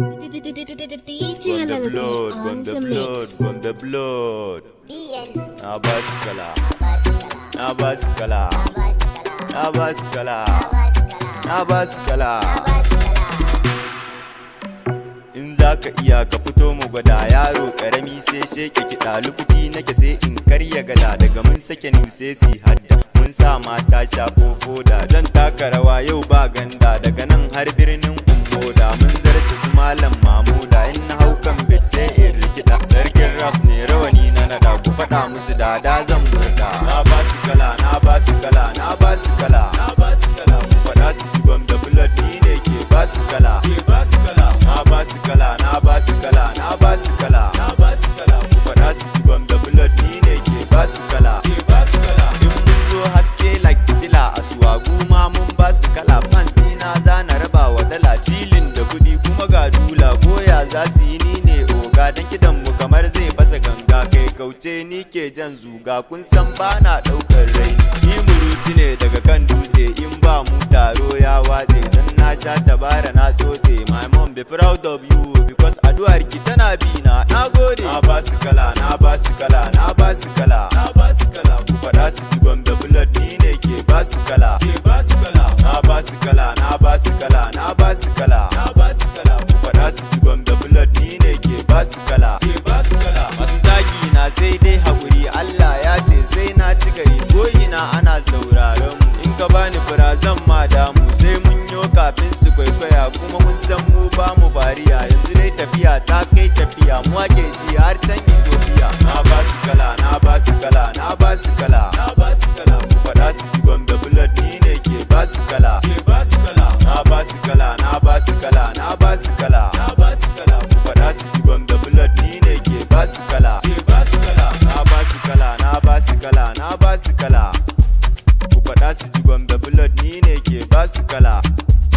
DJ on the mix. On the blood. BS. Na baskala, Abaskala. na baskala, Abaskala. na baskala, Abaskala. na baskala. Abaskala. In za ka iya ka fito mu gwada, yaro karami sai sheke kiɗa, lukuti nake sai in karya gada, daga mun sake new sai si hadda, mun sa mata shafo foda, zan taka rawa yau ba ganda, daga nan har birnin Ummoda, mun zarce su malam Mamuda, in na hau kan bit sai in rikida, sarkin raps ne rawani na nada, ku faɗa musu da zan murda. Na ba su kala, na ba su kala, na ba su kala, na ba su kala, ku faɗa su ji gwamda blood ni ne ke ba su kala, ke ba su kala. Na ba su kala, na ba su kala, na ba su kala, na ba su kala, ku faɗa su ji gwamda blood ni ne ke ba su kala, ke ba su kala. In mun zo haske like fitila a suwagu ma mun ba su kala, fans dina za na raba wa dala, cilin da kuɗi kuma ga dula, koya za su yi ni ne oga, dan kidan mu kamar zai fasa ganga, kai kauce ni ke jan zuga, kun san ba na ɗaukar rai, ni muruti ne daga kan dutse, in ba mu taro ya watse, dan na sha tabara na tsotse, my mom be proud of you because addu'ar ki tana bina, na gode. Na ba su kala, na ba su kala, na ba su kala, na ba su kala, ku faɗa su ji gwamda blood ni ne ke ba su kala, ke ba su kala. Na ba su kala, na ba su kala, na ba su kala, na ba su kala, ku faɗa su ji gwamda blood ni ne ke ba su kala, ke ba su kala. Masu zagi na sai dai haƙuri, Allah ya ce sai na ci gari, ko ina ana sauraron mu, in ka bani fura zan ma damu, sai mun yo kafin su kwaikwaya, kuma mun san mu ba mu fariya, yanzu dai tafiya ta kai tafiya, mu ake ji har can Ethiopia. Na ba su kala, na ba su kala, na ba su kala, na ba su kala, ku faɗa su ji gwamda blood ni ne ke ba su kala, ke ba su kala. Na ba su kala, na ba su kala, na ba su kala, na ba su kala, ku faɗa su ji gwamda blood ni ne ke ba su kala, ke ba su kala. Na ba su kala, na ba su kala, na ba su kala, ku faɗa su ji gwamda blood ni ne ke ba su kala.